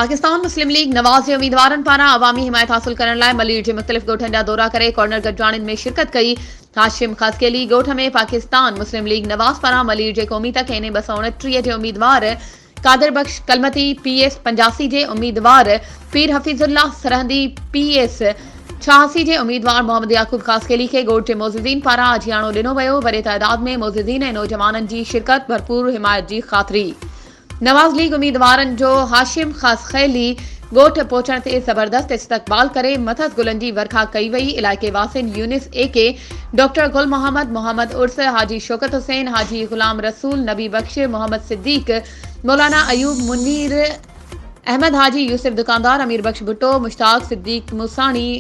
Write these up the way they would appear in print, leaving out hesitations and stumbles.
पाकिस्तान मुस्लिम league नवाज़ जे उम्मीदवारनि पारां अवामी हिमायत हासिल करण लाइ मलीर जे मुख़्तलिफ़ ॻोठनि जा दौरा करे कॉर्नर गॾिजाणियुनि में शिरकत कई। हाशिम ख़ासकेली ॻोठ में पाकिस्तान मुस्लिम लीग नवाज़ पारां मलीर जे क़ौमी तक ऐं 229 जे उम्मीदवार कादिर बख्श कलमती PS 85 जे उम्मीदवार पीर हफीज़ुल्लाह सरहंदी PS 86 जे उम्मीदवार मोहम्मद याकूब ख़ासकेली के ॻोठ जे मौजूदीन पारां अजियाणो ॾिनो वियो। वॾे तइदाद में मौजूदीन ऐं नौजवाननि जी शिरकत भरपूर हिमायत जी ख़ातिरी। नवाज़ लीग उम्मीदवारनि जो हाशिम ख़ासकेली ॻोठ पहुचण ते ज़बरदस्त इस्तक़बाल करे मथस गुलनि जी वर्खा कई वई। इलाइक़े वासिन यूनिस AK डॉक्टर गुल मोहम्मद उर्स हाजी शौकत हुसैन हाजी गुलाम रसूल नबी बख्श मोहम्मद सिद्दीक मौलाना अयूब मुनीर अहमद हाजी यूसुफ दुकानदार अमीर बख्श भुट्टो मुश्ताक सिद्दीक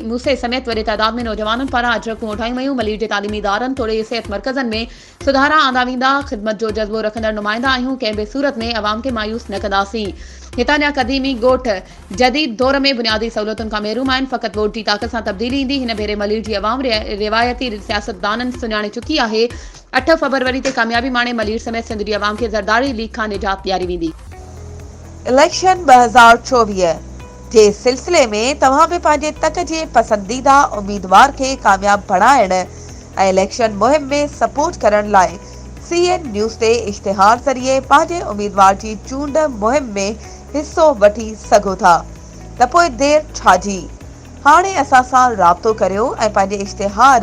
मूसे समेत वॾे तइदाद में नौजवाननि पारां अजरकूं उठायूं वयूं। मलीर जे तालीमी इदारनि तोड़े सिहत मर्कज़नि में सुधारा आंदा वेंदा। ख़िदमत जो जज़्बो रखंदड़ नुमाइंदा आहियूं। कंहिं बि सूरत में अवाम खे मायूस न कंदासीं। हितां जा क़दीमी ॻोठ जदीद दौर में बुनियादी सहूलियतुनि खां महरूम आहिनि। फ़क़ति वोट जी ताक़त सां तब्दीली ईंदी। हिन भेरे मलीर जी अवाम रिवायती सियासतदाननि सुञाणे चुकी आहे। 8 फरवरी ते कामयाबी माणे मलीर समेत सिंध जी अवाम खे ज़रदारी लीग खां निजात ॾियारी वेंदी। इलेक्शन 2024 जे सिलसिले में तव्हां बि पंहिंजे तक जे पसंदीदा उम्मीदवार खे कामयाब बणाइण ऐं इलेक्शन मुहिम में सपोर्ट करण लाइ CN न्यूज़ ते इश्तिहार ज़रिए पंहिंजे उम्मीदवार जी चूंड मुहिम में हिस्सो वठी सघो था। त पोइ देर छाजी, हाणे असां सां राब्तो करियो ऐं पंहिंजे इश्तिहार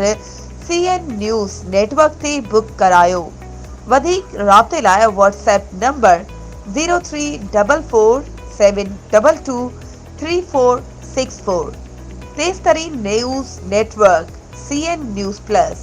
CN न्यूज़ नेटवर्क ते बुक करायो। वधीक राब्ते लाइ WhatsApp नंबर 03447223464। तेज़ तरीन news network CN news plus.